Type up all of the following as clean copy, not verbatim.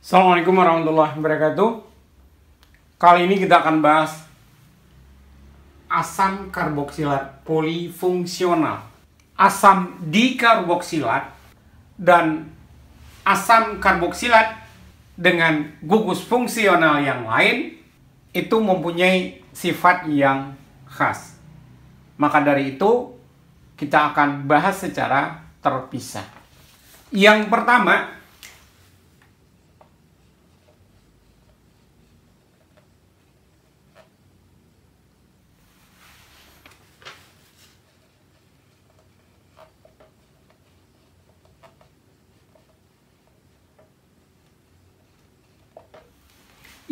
Assalamualaikum warahmatullahi wabarakatuh. Kali ini kita akan bahas asam karboksilat polifungsional, asam dikarboksilat, dan asam karboksilat dengan gugus fungsional yang lain itu mempunyai sifat yang khas. Maka dari itu kita akan bahas secara terpisah. Yang pertama,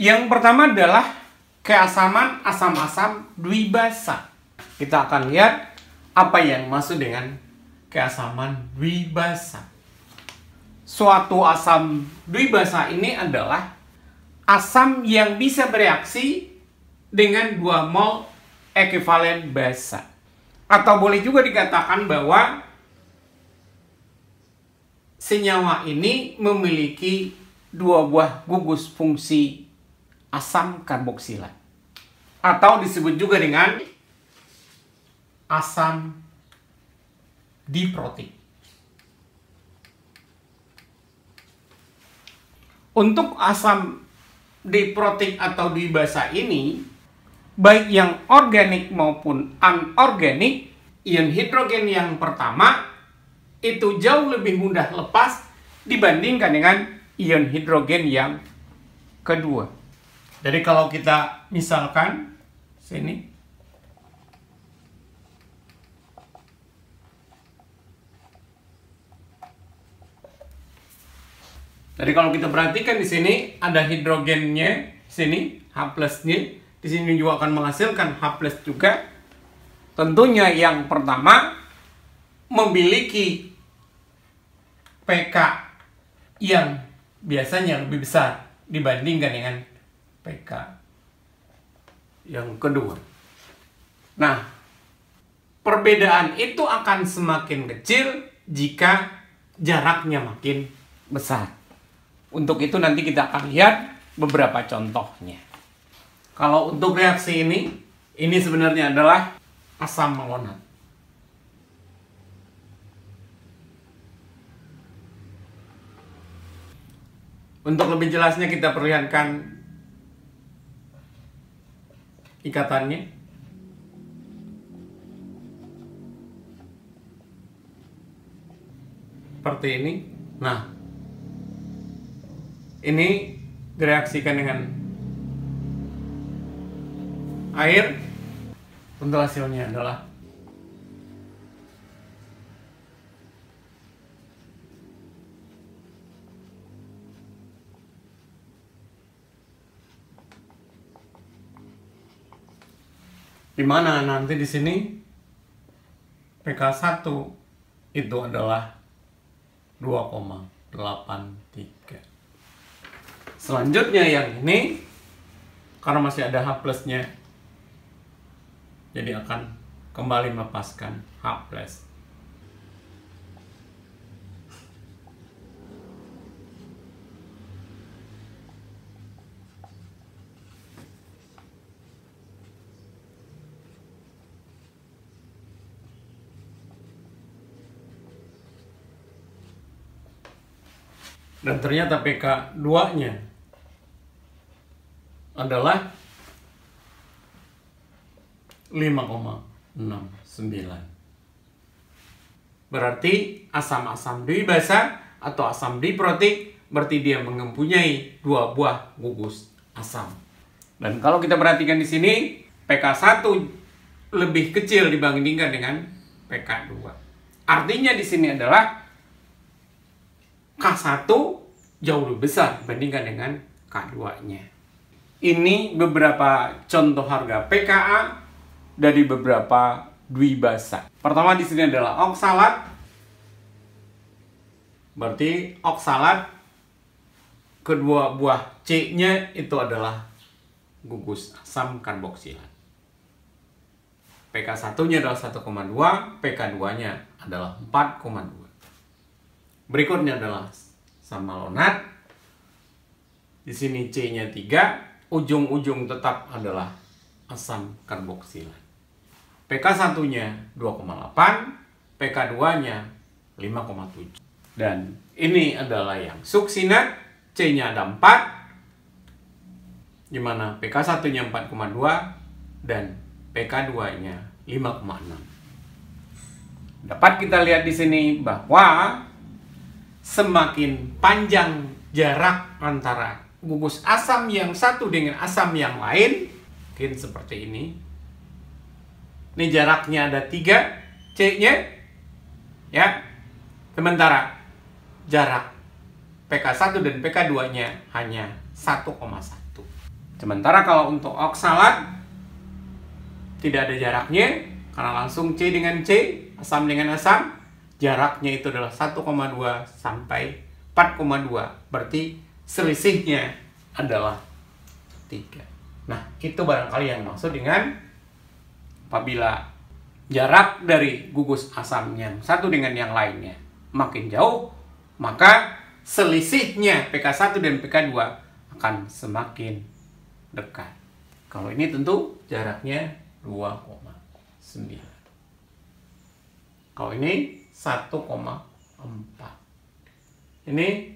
adalah keasaman asam-asam dwibasa. Kita akan lihat apa yang maksud dengan keasaman dwibasa. Suatu asam dwibasa ini adalah asam yang bisa bereaksi dengan 2 mol ekivalen basa. Atau boleh juga dikatakan bahwa senyawa ini memiliki 2 buah gugus fungsi asam karboksilat, atau disebut juga dengan asam diprotik. Untuk asam diprotik atau dwibasa ini, baik yang organik maupun anorganik, ion hidrogen yang pertama itu jauh lebih mudah lepas dibandingkan dengan ion hidrogen yang kedua. Jadi kalau kita misalkan sini, jadi kalau kita perhatikan di sini ada hidrogennya, sini H plusnya, di sini juga akan menghasilkan H plus juga. Tentunya yang pertama memiliki pK yang biasanya lebih besar dibandingkan dengan pK yang kedua. Nah, perbedaan itu akan semakin kecil jika jaraknya makin besar. Untuk itu nanti kita akan lihat beberapa contohnya. Kalau untuk reaksi ini sebenarnya adalah asam malonat. Untuk lebih jelasnya kita perlihatkan ikatannya. Seperti ini. Nah, ini direaksikan dengan air. Untuk hasilnya adalah dimana nanti di sini pK1 itu adalah 2,83. Selanjutnya yang ini, karena masih ada H plusnya, jadi akan kembali melepaskan H plus. Dan ternyata pK2-nya adalah 5,69. Berarti asam-asam dwibasa atau asam diprotik berarti dia mempunyai 2 buah gugus asam. Dan kalau kita perhatikan di sini, pK1 lebih kecil dibandingkan dengan pK2. Artinya di sini adalah K1 jauh lebih besar dibandingkan dengan K2-nya. Ini beberapa contoh harga pKa dari beberapa dwibasa. Pertama di sini adalah oksalat. Berarti oksalat kedua buah C-nya itu adalah gugus asam karboksilat. pK1-nya adalah 1,2, pK2-nya adalah 4,2. Berikutnya adalah asam malonat. Di sini C-nya 3, ujung-ujung tetap adalah asam karboksilat. pK1-nya 2,8, pK2-nya 5,7. Dan ini adalah yang suksinat, C-nya ada 4, di mana pK1-nya 4,2 dan pK2-nya 5,6. Dapat kita lihat di sini bahwa semakin panjang jarak antara gugus asam yang satu dengan asam yang lain, mungkin seperti ini. Ini jaraknya ada 3, C-nya, ya. Sementara jarak pK1 dan pK2-nya hanya 1,1. Sementara kalau untuk oksalat tidak ada jaraknya, karena langsung C dengan C, asam dengan asam, jaraknya itu adalah 1,2 sampai 4,2. Berarti selisihnya adalah 3. Nah, itu barangkali yang maksud dengan apabila jarak dari gugus asam yang satu dengan yang lainnya makin jauh, maka selisihnya pK1 dan pK2 akan semakin dekat. Kalau ini tentu jaraknya 2,9. Kalau ini 1,4. Ini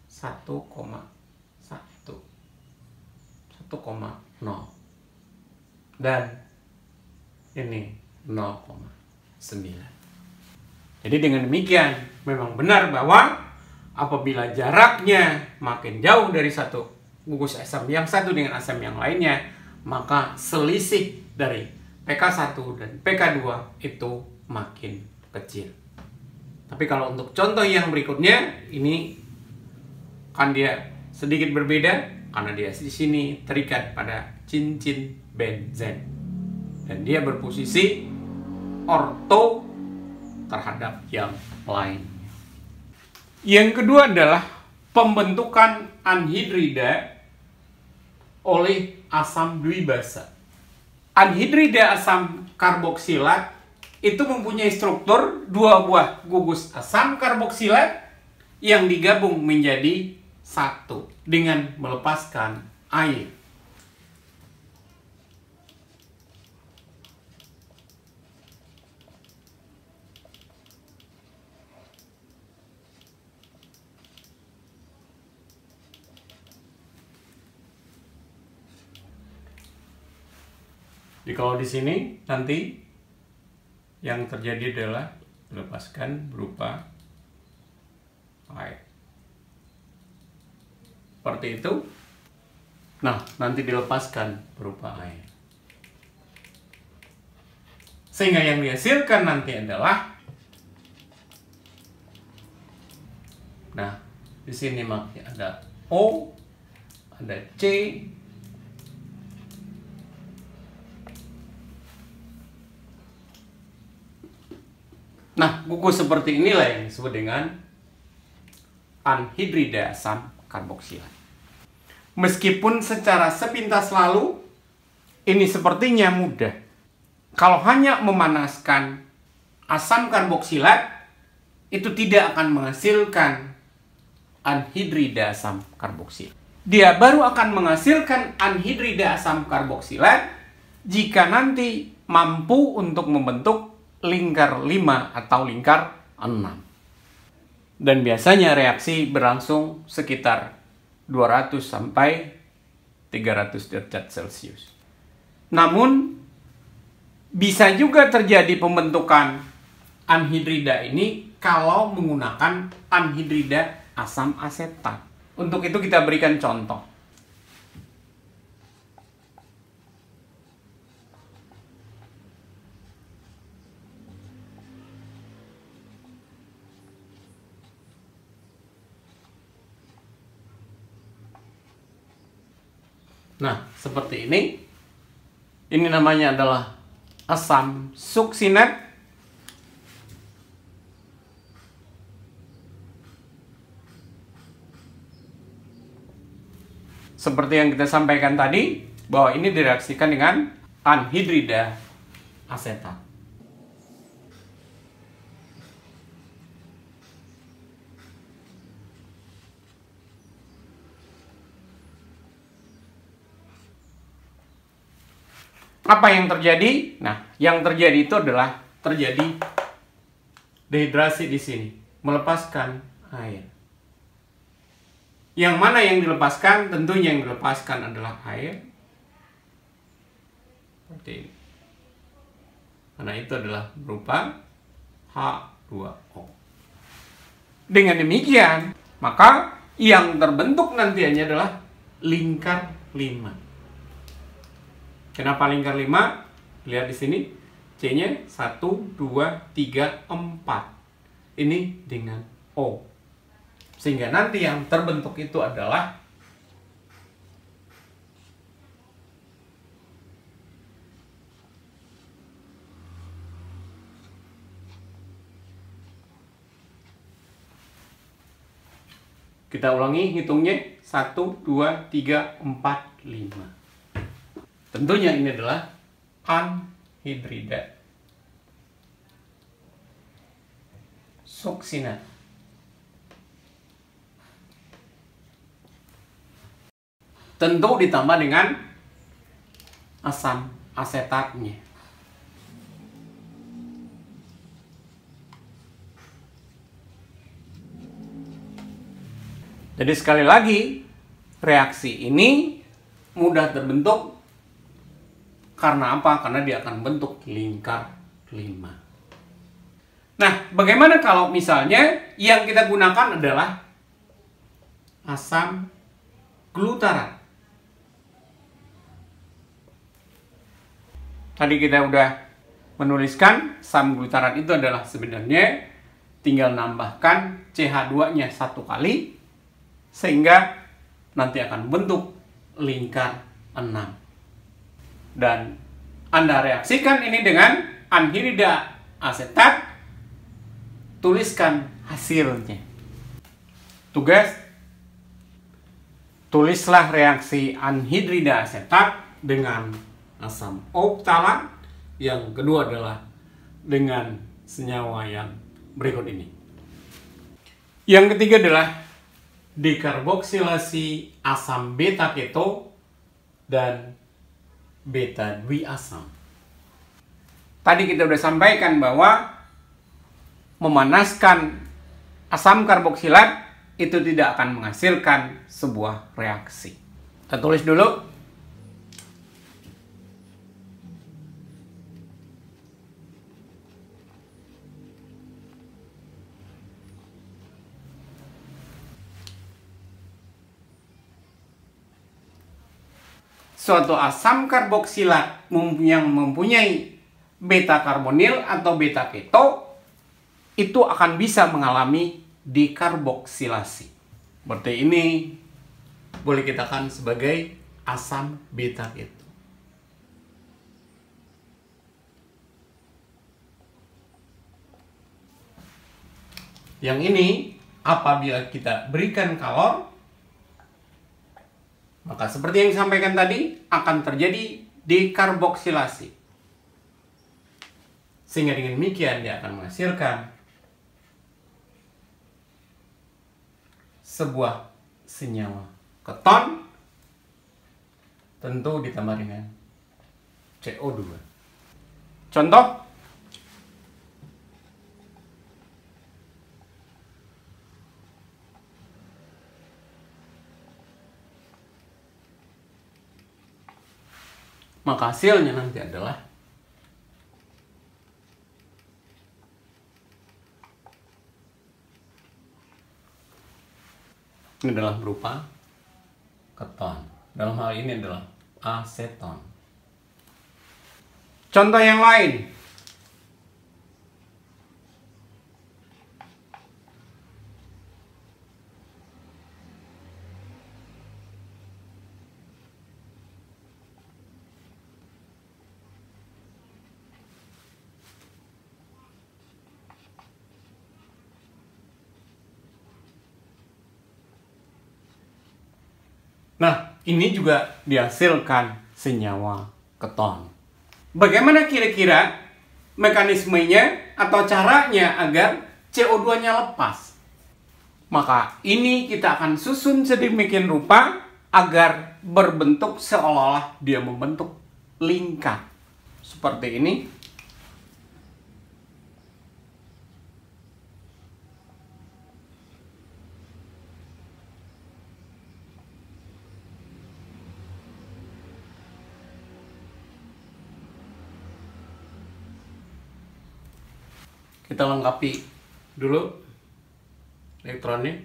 1,1. 1,0. Dan ini 0,9. Jadi dengan demikian memang benar bahwa apabila jaraknya makin jauh dari satu gugus asam yang satu dengan asam yang lainnya, maka selisih dari pK1 dan pK2 itu makin kecil. Tapi kalau untuk contoh yang berikutnya, ini kan dia sedikit berbeda karena dia di sini terikat pada cincin benzen dan dia berposisi orto terhadap yang lain. Yang kedua adalah pembentukan anhidrida oleh asam dwibasa. Anhidrida asam karboksilat itu mempunyai struktur 2 buah gugus asam karboksilat yang digabung menjadi satu dengan melepaskan air. Jadi kalau di sini nanti yang terjadi adalah melepaskan berupa air. Seperti itu. Nah, nanti dilepaskan berupa air. Sehingga yang dihasilkan nanti adalah, nah, di sini makanya ada O, ada C, nah, gugus seperti inilah yang disebut dengan anhidrida asam karboksilat. Meskipun secara sepintas lalu ini sepertinya mudah. Kalau hanya memanaskan asam karboksilat, itu tidak akan menghasilkan anhidrida asam karboksilat. Dia baru akan menghasilkan anhidrida asam karboksilat jika nanti mampu untuk membentuk lingkar 5 atau lingkar 6. Dan biasanya reaksi berlangsung sekitar 200 sampai 300 derajat Celcius. Namun, bisa juga terjadi pembentukan anhidrida ini kalau menggunakan anhidrida asam asetat. Untuk itu kita berikan contoh. Nah, seperti ini. Ini namanya adalah asam suksinat. Seperti yang kita sampaikan tadi, bahwa ini direaksikan dengan anhidrida asetat. apa yang terjadi? Nah, yang terjadi itu adalah terjadi dehidrasi di sini, melepaskan air. Yang mana yang dilepaskan? Tentunya yang dilepaskan adalah air. Seperti ini. Karena itu adalah berupa H2O. Dengan demikian, maka yang terbentuk nantinya adalah lingkar 5. Kenapa lingkar 5? Lihat di sini. C-nya 1, 2, 3, 4. Ini dengan O. Sehingga nanti yang terbentuk itu adalah kita ulangi hitungnya 1, 2, 3, 4, 5. Tentunya ini adalah anhidrida suksinat. Tentu ditambah dengan asam asetatnya. Jadi sekali lagi, reaksi ini mudah terbentuk karena apa? Karena dia akan bentuk lingkar 5. Nah, bagaimana kalau misalnya yang kita gunakan adalah asam glutarat? Tadi kita udah menuliskan asam glutarat itu adalah sebenarnya tinggal nambahkan CH2-nya 1 kali, sehingga nanti akan bentuk lingkar 6. Dan Anda reaksikan ini dengan anhidrida asetat, tuliskan hasilnya. Tugas, tulislah reaksi anhidrida asetat dengan asam oktalat. Yang kedua adalah dengan senyawa yang berikut ini. Yang ketiga adalah dekarboksilasi asam beta keto dan beta dwiasam. Tadi kita sudah sampaikan bahwa memanaskan asam karboksilat itu tidak akan menghasilkan sebuah reaksi. Kita tulis dulu. Suatu asam karboksilat yang mempunyai beta karbonil atau beta keto itu akan bisa mengalami dekarboksilasi. Berarti ini boleh kita katakan sebagai asam beta keto. Yang ini apabila kita berikan kalor, maka seperti yang disampaikan tadi akan terjadi dekarboksilasi. Sehingga dengan demikian dia akan menghasilkan sebuah senyawa keton, tentu ditambah dengan CO2. Contoh, maka hasilnya nanti adalah ini adalah berupa keton. Dalam hal ini adalah aseton. Contoh yang lain. Nah, ini juga dihasilkan senyawa keton. Bagaimana kira-kira mekanismenya atau caranya agar CO2-nya lepas? Maka ini kita akan susun sedemikian rupa agar berbentuk seolah-olah dia membentuk lingkar. seperti ini. Kita lengkapi dulu elektronnya.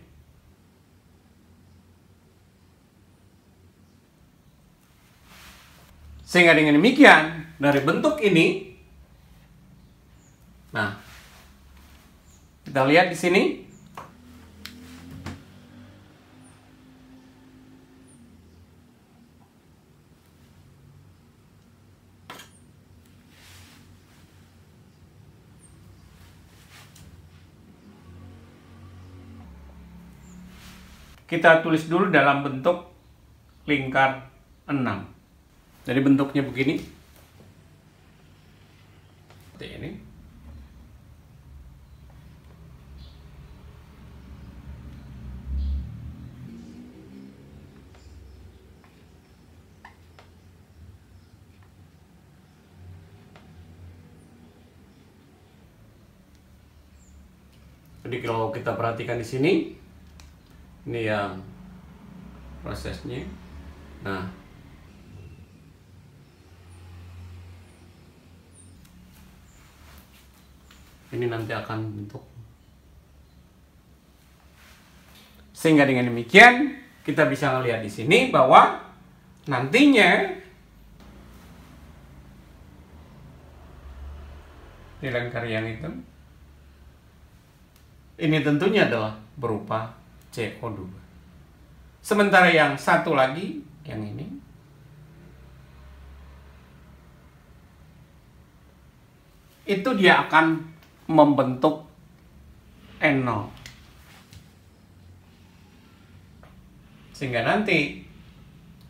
Sehingga dengan demikian, dari bentuk ini, nah, kita lihat di sini, kita tulis dulu dalam bentuk lingkar 6. Jadi bentuknya begini. Seperti ini. Jadi kalau kita perhatikan di sini, ini yang prosesnya. Nah, ini nanti akan bentuk. Sehingga dengan demikian kita bisa melihat di sini bahwa nantinya di lingkar yang itu, ini tentunya adalah berupa CO2. Sementara yang satu lagi, yang ini, itu dia akan membentuk NO. Sehingga nanti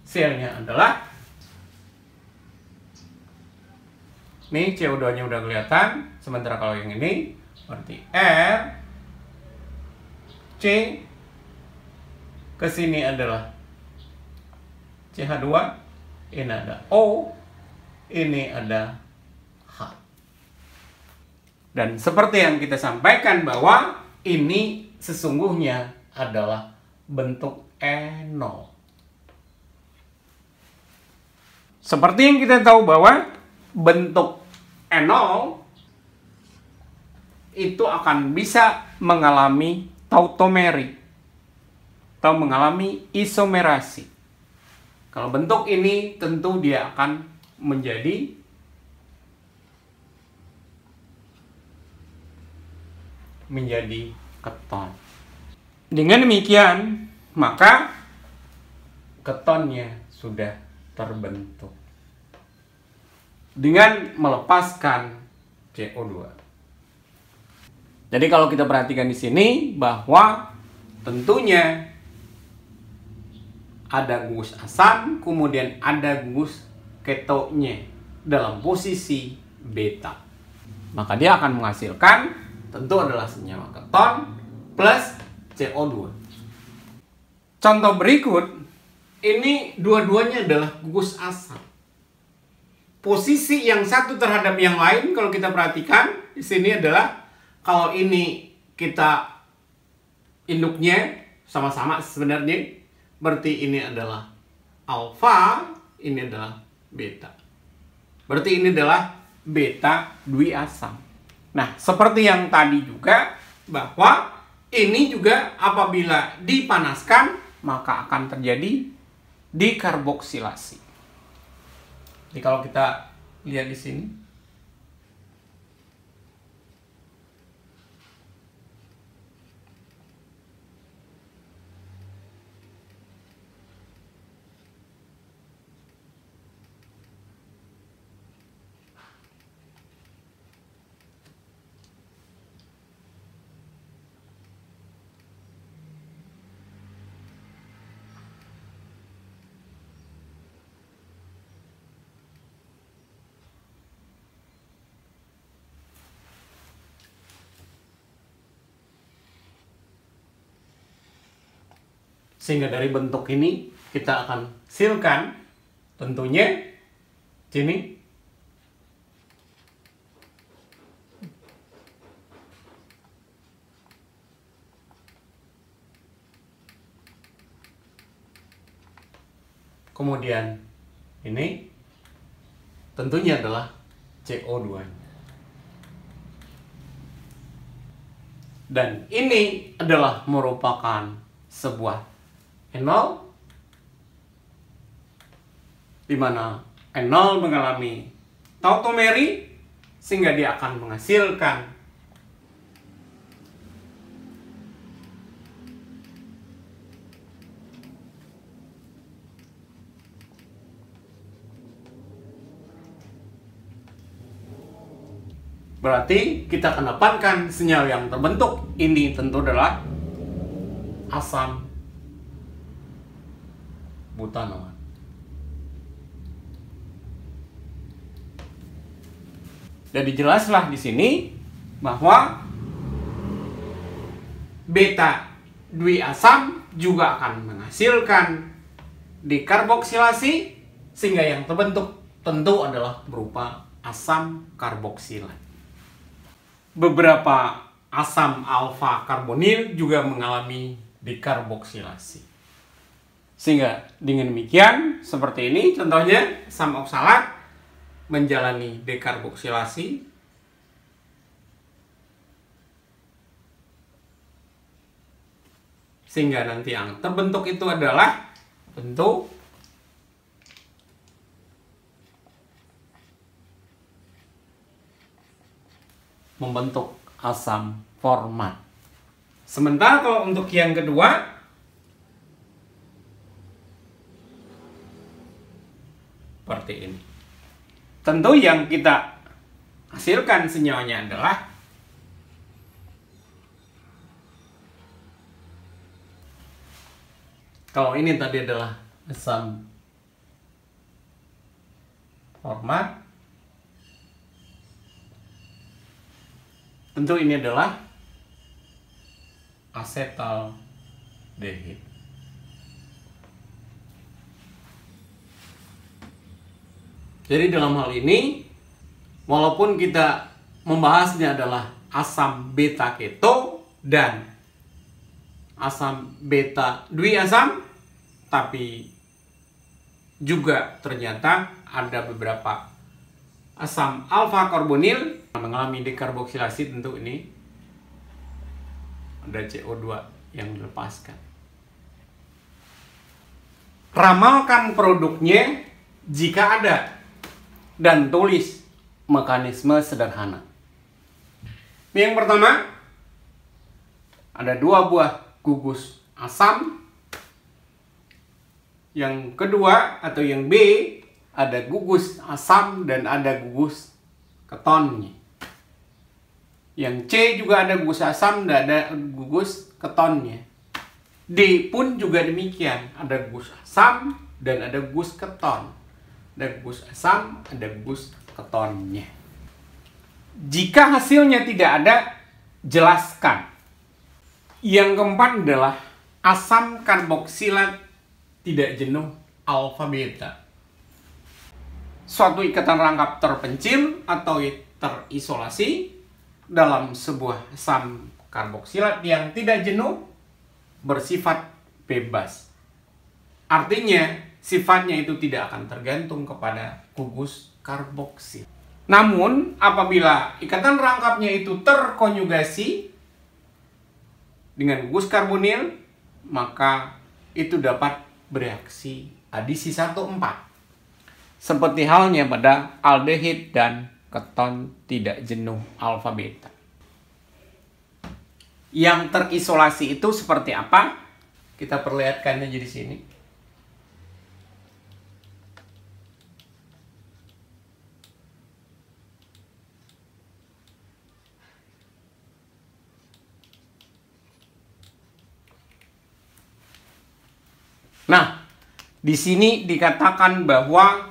hasilnya adalah, ini CO2-nya udah kelihatan, sementara kalau yang ini berarti R, C, ke sini adalah CH2, ini ada O, ini ada H. Dan seperti yang kita sampaikan bahwa ini sesungguhnya adalah bentuk NO. Seperti yang kita tahu bahwa bentuk NO itu akan bisa mengalami tautomeri atau mengalami isomerasi. Kalau bentuk ini tentu dia akan menjadi keton. Dengan demikian, maka ketonnya sudah terbentuk dengan melepaskan CO2. Jadi kalau kita perhatikan di sini bahwa tentunya ada gugus asam, kemudian ada gugus ketonya dalam posisi beta. Maka dia akan menghasilkan tentu adalah senyawa keton plus CO2. Contoh berikut, ini dua-duanya adalah gugus asam. Posisi yang satu terhadap yang lain kalau kita perhatikan di sini adalah, kalau ini kita induknya sama-sama sebenarnya, berarti ini adalah alfa, ini adalah beta. Berarti ini adalah beta dwiasam. Nah, seperti yang tadi juga, bahwa ini juga apabila dipanaskan, maka akan terjadi dikarboksilasi. Jadi kalau kita lihat di sini, sehingga dari bentuk ini kita akan hasilkan tentunya sini Kemudian ini tentunya adalah CO2. Dan ini adalah merupakan sebuah enol, di mana enol mengalami tautomeri sehingga dia akan menghasilkan berarti kita akan dapatkan senyawa yang terbentuk. Ini tentu adalah asam butanoat. Jadi jelaslah di sini bahwa beta dwi-asam juga akan menghasilkan dekarboksilasi sehingga yang terbentuk tentu adalah berupa asam karboksilat. Beberapa asam alfa karbonil juga mengalami dekarboksilasi. Sehingga dengan demikian seperti ini contohnya asam oksalat menjalani dekarboksilasi sehingga nanti yang terbentuk itu adalah bentuk membentuk asam format. Sementara kalau untuk yang kedua seperti ini. Tentu yang kita hasilkan senyawanya adalah kalau ini tadi adalah asam format, tentu ini adalah asetaldehid. Jadi dalam hal ini, walaupun kita membahasnya adalah asam beta keto dan asam beta dwi-asam, tapi juga ternyata ada beberapa asam alfa karbonil mengalami dekarboksilasi. Tentu ini ada CO2 yang dilepaskan. Ramalkan produknya jika ada dan tulis mekanisme sederhana. Yang pertama, ada 2 buah gugus asam. Yang kedua atau yang B, ada gugus asam dan ada gugus ketonnya. Yang C juga ada gugus asam dan ada gugus ketonnya. D pun juga demikian, ada gugus asam dan ada gugus keton. Ada gugus asam, ada gugus ketonnya. Jika hasilnya tidak ada, jelaskan. Yang keempat adalah asam karboksilat tidak jenuh alfa beta. Suatu ikatan rangkap terpencil atau terisolasi dalam sebuah asam karboksilat yang tidak jenuh bersifat bebas. Artinya sifatnya itu tidak akan tergantung kepada gugus karboksil. Namun apabila ikatan rangkapnya itu terkonjugasi dengan gugus karbonil, maka itu dapat bereaksi adisi 1,4. Seperti halnya pada aldehid dan keton tidak jenuh alfa beta. Yang terisolasi itu seperti apa? Kita perlihatkan aja di sini. Nah, di sini dikatakan bahwa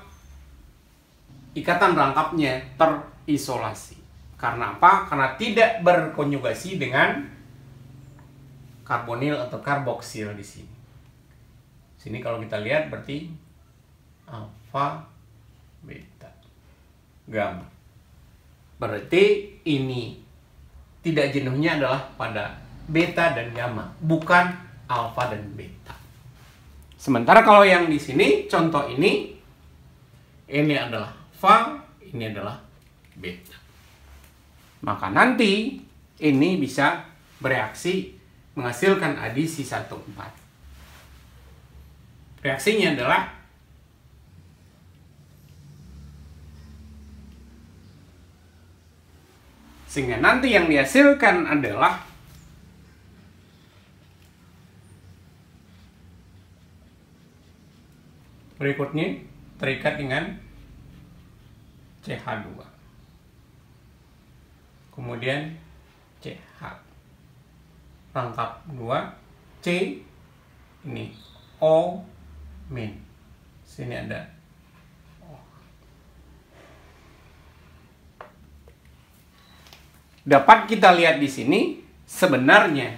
ikatan rangkapnya terisolasi. Karena apa? Karena tidak berkonjugasi dengan karbonil atau karboksil di sini. Sini kalau kita lihat berarti alfa, beta, gamma. Berarti ini tidak jenuhnya adalah pada beta dan gamma, bukan alfa dan beta. Sementara kalau yang di sini, contoh ini adalah va, ini adalah beta. Maka nanti ini bisa bereaksi menghasilkan adisi 1,4. Reaksinya adalah sehingga nanti yang dihasilkan adalah berikutnya terikat dengan CH2. Kemudian CH. Rangkap 2 C, ini O min. Sini ada O. Dapat kita lihat di sini sebenarnya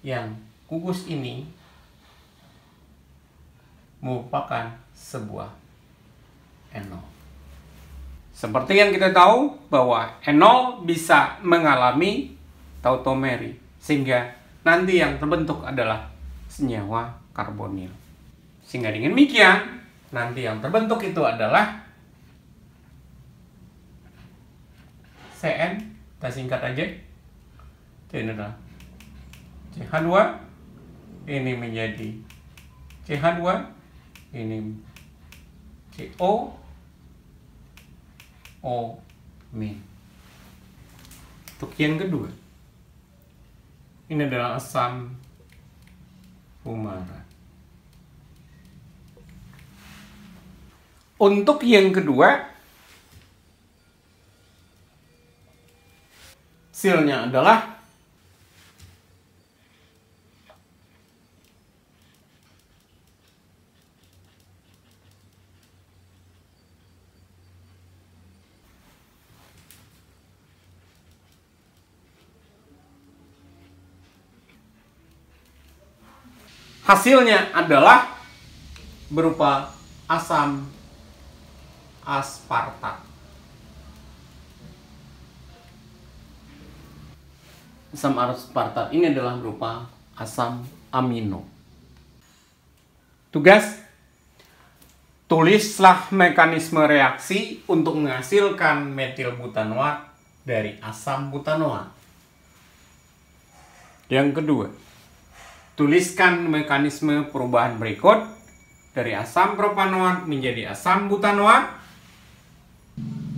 yang gugus ini merupakan sebuah enol. Seperti yang kita tahu bahwa enol bisa mengalami tautomeri, sehingga nanti yang terbentuk adalah senyawa karbonil. Sehingga dengan demikian, nanti yang terbentuk itu adalah CN, kita singkat aja. Ini adalah CH2, ini menjadi CH2, ini CO, O min. Untuk yang kedua, ini adalah asam fumarat. Untuk yang kedua, hasilnya adalah berupa asam aspartat. Asam aspartat ini adalah berupa asam amino. Tugas: tulislah mekanisme reaksi untuk menghasilkan metilbutanoat dari asam butanoat. Yang kedua, tuliskan mekanisme perubahan berikut dari asam propanoat menjadi asam butanoat.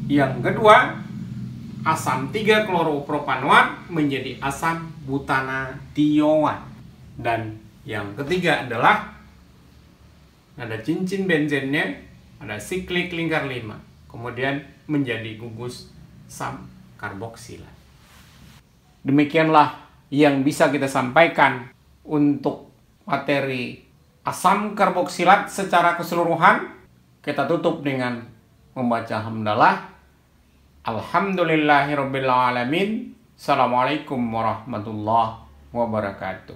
Yang kedua, asam 3-kloropropanoat menjadi asam butanadioat. Dan yang ketiga adalah ada cincin benzennya, ada siklik lingkar 5, kemudian menjadi gugus asam karboksilat. Demikianlah yang bisa kita sampaikan untuk materi asam karboksilat secara keseluruhan. Kita tutup dengan membaca hamdalah. Alhamdulillahirabbil alamin. Assalamualaikum warahmatullahi wabarakatuh.